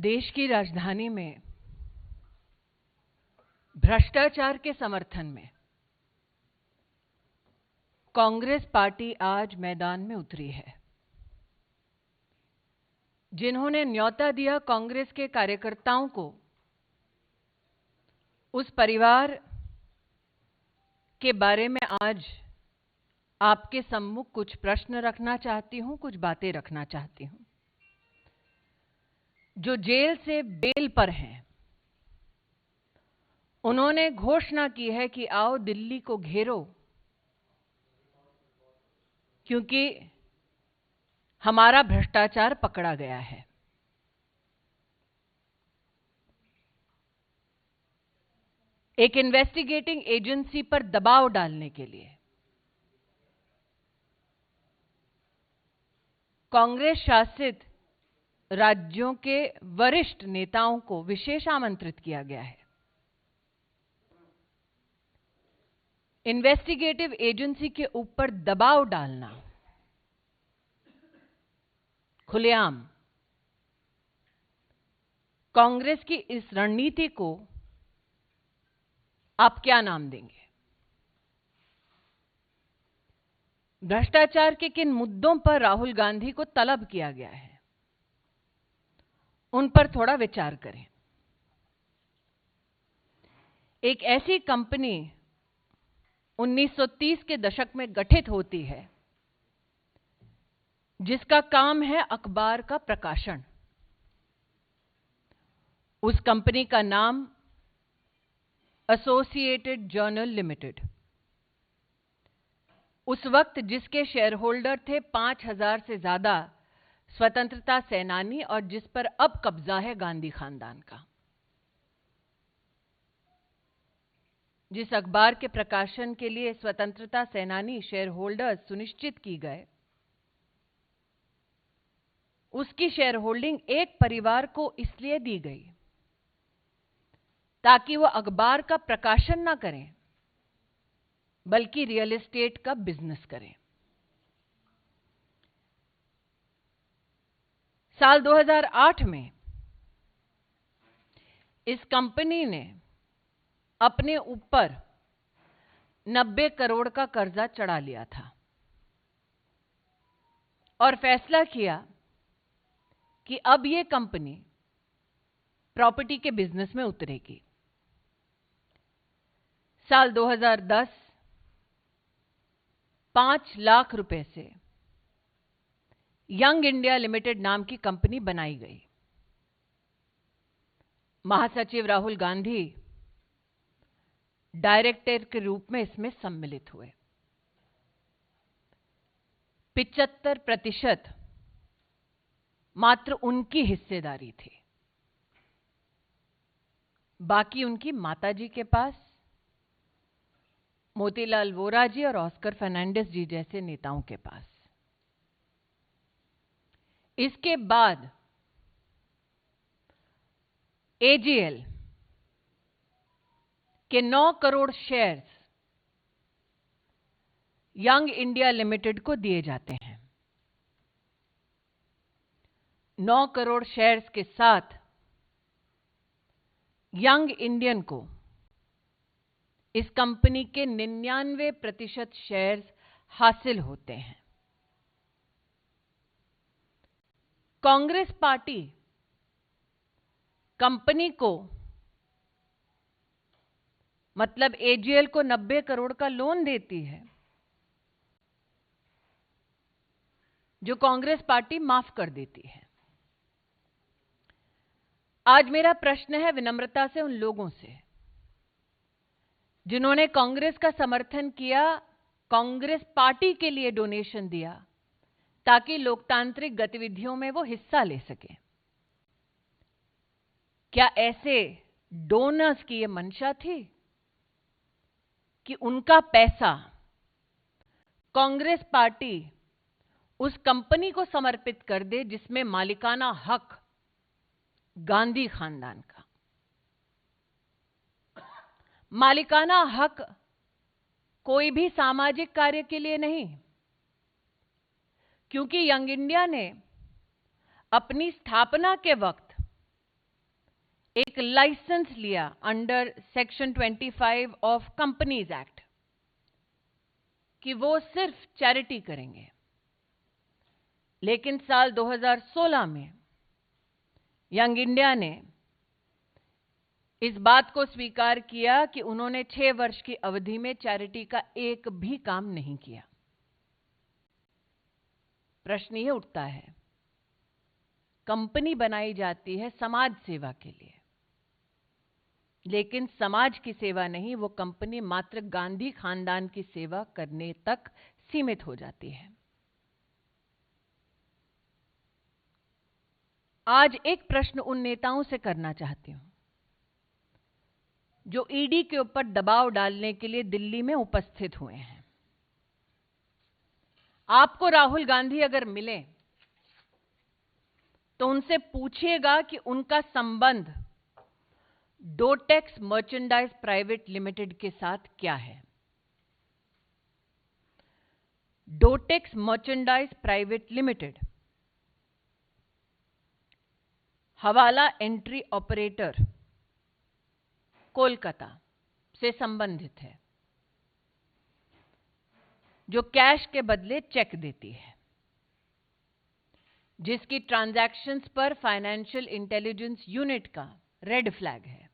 देश की राजधानी में भ्रष्टाचार के समर्थन में कांग्रेस पार्टी आज मैदान में उतरी है। जिन्होंने न्योता दिया कांग्रेस के कार्यकर्ताओं को, उस परिवार के बारे में आज आपके सम्मुख कुछ प्रश्न रखना चाहती हूं, कुछ बातें रखना चाहती हूं। जो जेल से बेल पर हैं, उन्होंने घोषणा की है कि आओ दिल्ली को घेरो, क्योंकि हमारा भ्रष्टाचार पकड़ा गया है। एक इन्वेस्टिगेटिंग एजेंसी पर दबाव डालने के लिए कांग्रेस शासित राज्यों के वरिष्ठ नेताओं को विशेष आमंत्रित किया गया है। इन्वेस्टिगेटिव एजेंसी के ऊपर दबाव डालना खुलेआम, कांग्रेस की इस रणनीति को आप क्या नाम देंगे? भ्रष्टाचार के किन मुद्दों पर राहुल गांधी को तलब किया गया है, उन पर थोड़ा विचार करें। एक ऐसी कंपनी 1930 के दशक में गठित होती है जिसका काम है अखबार का प्रकाशन। उस कंपनी का नाम एसोसिएटेड जर्नल लिमिटेड। उस वक्त जिसके शेयर होल्डर थे 5000 से ज्यादा स्वतंत्रता सेनानी, और जिस पर अब कब्जा है गांधी खानदान का। जिस अखबार के प्रकाशन के लिए स्वतंत्रता सेनानी शेयर होल्डर सुनिश्चित की गए, उसकी शेयर होल्डिंग एक परिवार को इसलिए दी गई ताकि वह अखबार का प्रकाशन ना करें, बल्कि रियल एस्टेट का बिजनेस करें। साल 2008 में इस कंपनी ने अपने ऊपर 90 करोड़ का कर्जा चढ़ा लिया था और फैसला किया कि अब यह कंपनी प्रॉपर्टी के बिजनेस में उतरेगी। साल 2010 5 लाख रुपए से यंग इंडिया लिमिटेड नाम की कंपनी बनाई गई। महासचिव राहुल गांधी डायरेक्टर के रूप में इसमें सम्मिलित हुए। 75% मात्र उनकी हिस्सेदारी थी, बाकी उनकी माताजी के पास, मोतीलाल वोरा जी और ऑस्कर फर्नांडिस जी जैसे नेताओं के पास। इसके बाद एजीएल के 9 crore shares young India limited को दिए जाते हैं। 9 करोड़ शेयर्स के साथ यंग इंडियन को इस कंपनी के 99% शेयर्स हासिल होते हैं। कांग्रेस पार्टी कंपनी को, मतलब एजीएल को 90 करोड़ का लोन देती है, जो कांग्रेस पार्टी माफ कर देती है। आज मेरा प्रश्न है विनम्रता से उन लोगों से जिन्होंने कांग्रेस का समर्थन किया, कांग्रेस पार्टी के लिए डोनेशन दिया ताकि लोकतांत्रिक गतिविधियों में वो हिस्सा ले सके। क्या ऐसे डोनर्स की ये मंशा थी कि उनका पैसा कांग्रेस पार्टी उस कंपनी को समर्पित कर दे जिसमें मालिकाना हक गांधी खानदान का? मालिकाना हक कोई भी सामाजिक कार्य के लिए नहीं, क्योंकि यंग इंडिया ने अपनी स्थापना के वक्त एक लाइसेंस लिया under section 25 of companies act कि वो सिर्फ चैरिटी करेंगे। लेकिन साल 2016 में यंग इंडिया ने इस बात को स्वीकार किया कि उन्होंने 6 वर्ष की अवधि में चैरिटी का एक भी काम नहीं किया। प्रश्न ये उठता है, कंपनी बनाई जाती है समाज सेवा के लिए, लेकिन समाज की सेवा नहीं, वो कंपनी मात्र गांधी खानदान की सेवा करने तक सीमित हो जाती है। आज एक प्रश्न उन नेताओं से करना चाहती हूं जो ईडी के ऊपर दबाव डालने के लिए दिल्ली में उपस्थित हुए हैं। आपको राहुल गांधी अगर मिले तो उनसे पूछिएगा कि उनका संबंध डोटेक्स मर्चेंडाइज प्राइवेट लिमिटेड के साथ क्या है। डोटेक्स मर्चेंडाइज प्राइवेट लिमिटेड हवाला एंट्री ऑपरेटर कोलकाता से संबंधित है, जो कैश के बदले चेक देती है, जिसकी ट्रांजैक्शंस पर फाइनेंशियल इंटेलिजेंस यूनिट का रेड फ्लैग है।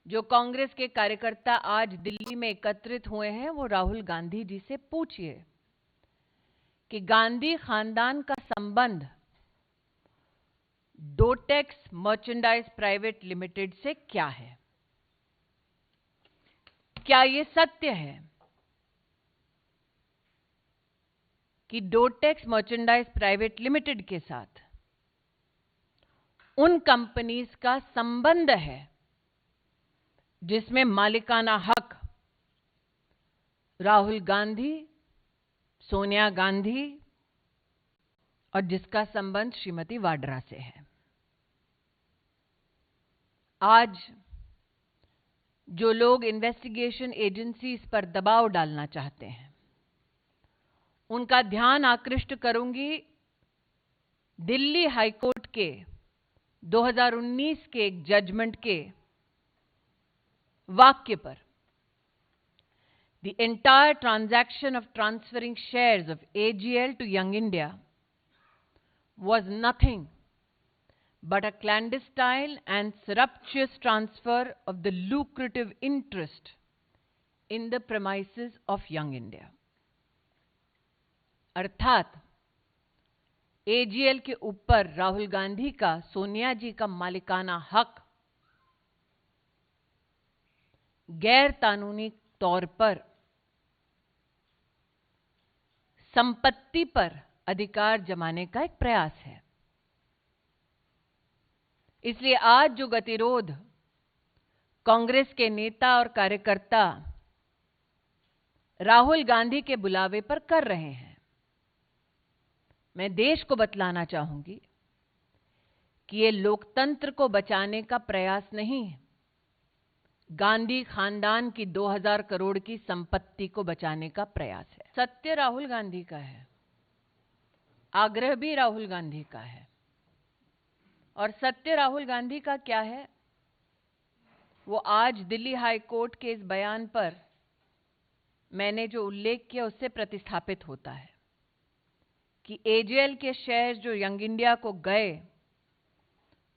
जो कांग्रेस के कार्यकर्ता आज दिल्ली में एकत्रित हुए हैं, वो राहुल गांधी जी से पूछिए कि गांधी खानदान का संबंध डोटेक्स मर्चेंडाइज प्राइवेट लिमिटेड से क्या है। क्या यह सत्य है कि डोटेक्स मर्चेंडाइज प्राइवेट लिमिटेड के साथ उन कंपनीज का संबंध है जिसमें मालिकाना हक राहुल गांधी, सोनिया गांधी और जिसका संबंध श्रीमती वाड्रा से है। आज जो लोग इन्वेस्टिगेशन एजेंसीज पर दबाव डालना चाहते हैं, उनका ध्यान आकृष्ट करूंगी दिल्ली हाईकोर्ट के 2019 के एक जजमेंट के वाक्य पर। The entire transaction of transferring shares of AGL to Young India was nothing but a clandestine and surreptitious transfer of the lucrative interest in the premises of Young India. अर्थात AGL के ऊपर राहुल गांधी का, सोनिया जी का मालिकाना हक गैर कानूनी तौर पर संपत्ति पर अधिकार जमाने का एक प्रयास है। इसलिए आज जो गतिरोध कांग्रेस के नेता और कार्यकर्ता राहुल गांधी के बुलावे पर कर रहे हैं, मैं देश को बतलाना चाहूंगी कि ये लोकतंत्र को बचाने का प्रयास नहीं है, गांधी खानदान की 2000 करोड़ की संपत्ति को बचाने का प्रयास है। सत्य राहुल गांधी का है, आग्रह भी राहुल गांधी का है। और सत्य राहुल गांधी का क्या है, वो आज दिल्ली हाई कोर्ट के इस बयान पर मैंने जो उल्लेख किया उससे प्रतिस्थापित होता है कि एजेएल के शेयर जो यंग इंडिया को गए,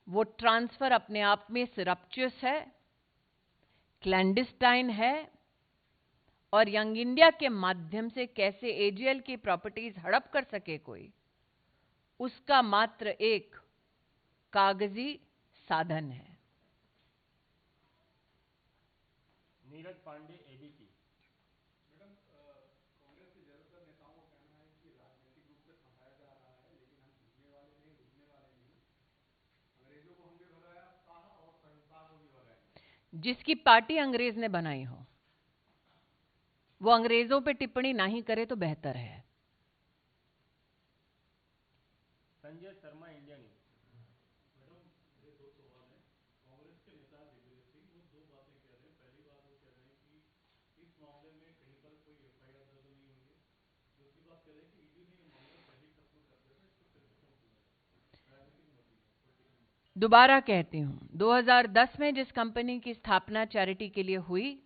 वो ट्रांसफर अपने आप में सरप्चुअस है, क्लैंडिस्टाइन है, और यंग इंडिया के माध्यम से कैसे एजेएल की प्रॉपर्टीज हड़प कर सके कोई, उसका मात्र एक कागजी साधन है। नीरज पांडे एबीपी। मैडम, कांग्रेस के ज्यादातर नेताओं का कहना है कि राजनीतिक रूप से फंसाया जा रहा है, लेकिन हम झुकने वाले नहीं, रुकने वाले नहीं। अंग्रेजों को हमने भगाया और संहिता को भी भगाएंगे। जिसकी पार्टी अंग्रेज ने बनाई हो वो अंग्रेजों पे टिप्पणी नहीं करे तो बेहतर है। Sanjay Sharma, India news. Madam, मेरे दो सवाल हैं। कांग्रेस के नेता दिग्विजय सिंह वो दो बातें कह रहे हैं। पहली बात वो कह रहे हैं कि इस मामले में कहीं पर कोई एफआईआर दर्ज नहीं हुई है। दूसरी बात कह रहे हैं कि ईडी ने ये मामला पहले खत्म कर दिया था, इसको फिर से क्यों खुला है? राजनीतिक मोटिव है, पॉलिटिकल मोटिव। दोबारा कहती हूं, 2010 में जिस कंपनी की स्थापना चैरिटी के लिए हुई,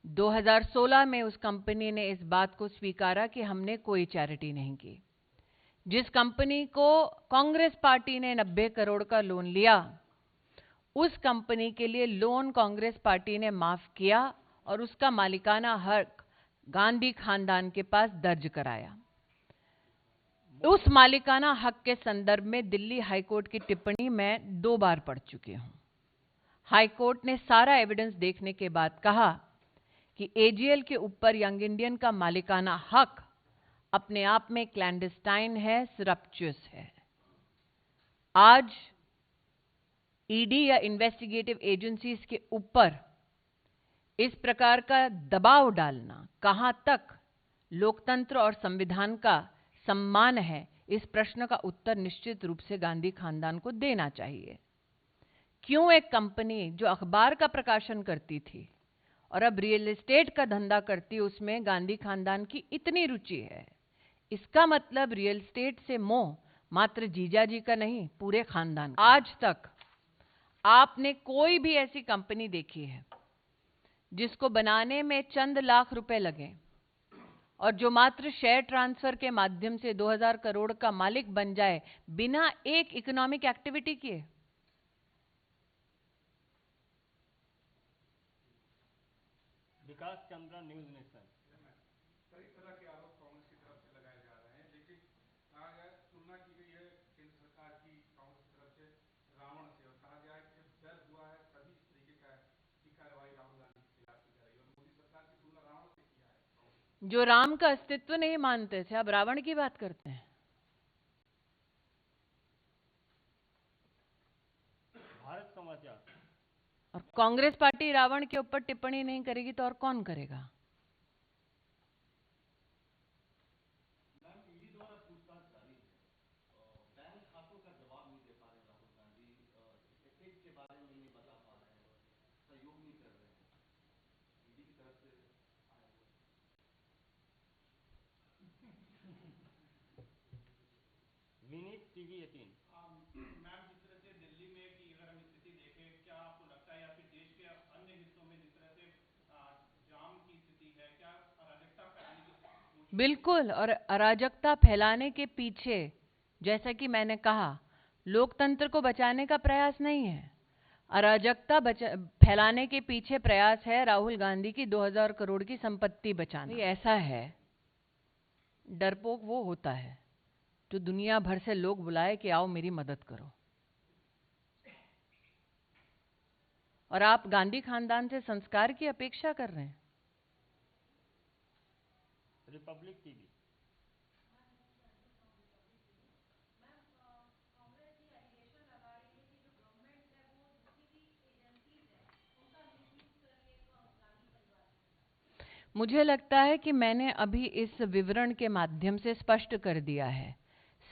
2016 में उस कंपनी ने इस बात को स्वीकारा कि हमने कोई चैरिटी नहीं की। जिस कंपनी को कांग्रेस पार्टी ने 90 करोड़ का लोन लिया, उस कंपनी के लिए लोन कांग्रेस पार्टी ने माफ किया और उसका मालिकाना हक गांधी खानदान के पास दर्ज कराया। उस मालिकाना हक के संदर्भ में दिल्ली हाईकोर्ट की टिप्पणी मैं 2 बार पढ़ चुकी हूं। हाईकोर्ट ने सारा एविडेंस देखने के बाद कहा कि एजीएल के ऊपर यंग इंडियन का मालिकाना हक अपने आप में क्लैंडस्टाइन है, सरप्चुअस है। आज ईडी या इन्वेस्टिगेटिव एजेंसीज के ऊपर इस प्रकार का दबाव डालना कहां तक लोकतंत्र और संविधान का सम्मान है, इस प्रश्न का उत्तर निश्चित रूप से गांधी खानदान को देना चाहिए। क्यों एक कंपनी जो अखबार का प्रकाशन करती थी और अब रियल एस्टेट का धंधा करती, उसमें गांधी खानदान की इतनी रुचि है? इसका मतलब रियल एस्टेट से मोह मात्र जीजाजी का नहीं, पूरे खानदान का। आज तक आपने कोई भी ऐसी कंपनी देखी है जिसको बनाने में चंद लाख रुपए लगे और जो मात्र शेयर ट्रांसफर के माध्यम से 2000 करोड़ का मालिक बन जाए बिना एक इकोनॉमिक एक्टिविटी किए? विकास चंद्रा, न्यूज नेशन। कई तरह के आरोप कांग्रेस की तरफ से लगाए जा रहे हैं, लेकिन तुलना की गई है केंद्र सरकार की कांग्रेस की तरफ से रावण से, और कहा गया है कि जब डर हुआ है तभी इस तरीके की कार्रवाई राहुल गांधी के खिलाफ की जा रही है, और मोदी सरकार की तुलना रावण से किया है। जो राम का अस्तित्व नहीं मानते थे, अब रावण की बात करते हैं। भारत समाचार। और कांग्रेस पार्टी रावण के ऊपर टिप्पणी नहीं करेगी तो और कौन करेगा? विनीत, टीवी 18। मैम, जिस तरह से दिल्ली में की अगर हम स्थिति देखें, क्या आपको लगता है या फिर देश के अन्य हिस्सों में जिस तरह से जाम की स्थिति है, क्या अराजकता फैलाने की? बिल्कुल, और अराजकता फैलाने के पीछे, जैसा कि मैंने कहा, लोकतंत्र को बचाने का प्रयास नहीं है। अराजकता फैलाने के पीछे प्रयास है राहुल गांधी की 2000 करोड़ की संपत्ति बचाना। ये ऐसा है, डरपोक वो होता है जो दुनिया भर से लोग बुलाए कि आओ मेरी मदद करो, और आप गांधी खानदान से संस्कार की अपेक्षा कर रहे हैं। Republic TV. मुझे लगता है कि मैंने अभी इस विवरण के माध्यम से स्पष्ट कर दिया है।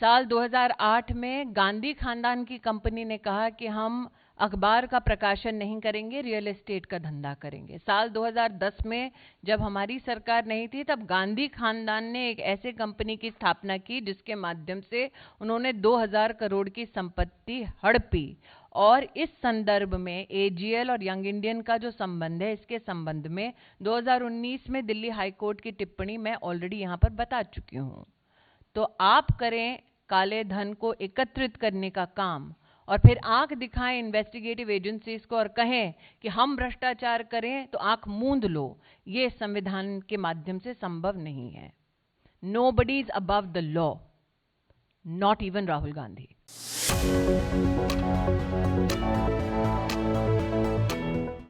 साल 2008 में गांधी खानदान की कंपनी ने कहा कि हम अखबार का प्रकाशन नहीं करेंगे, रियल एस्टेट का धंधा करेंगे। साल 2010 में जब हमारी सरकार नहीं थी, तब गांधी खानदान ने एक ऐसे कंपनी की स्थापना की जिसके माध्यम से उन्होंने 2000 करोड़ की संपत्ति हड़पी। और इस संदर्भ में एजीएल और यंग इंडियन का जो संबंध है, इसके संबंध में 2019 में दिल्ली हाईकोर्ट की टिप्पणी मैं ऑलरेडी यहां पर बता चुकी हूं। तो आप करें काले धन को एकत्रित करने का काम और फिर आंख दिखाएं इन्वेस्टिगेटिव एजेंसीज को और कहें कि हम भ्रष्टाचार करें, तो आंख मूंद लो। ये संविधान के माध्यम से संभव नहीं है। Nobody is above the law, not even Rahul Gandhi.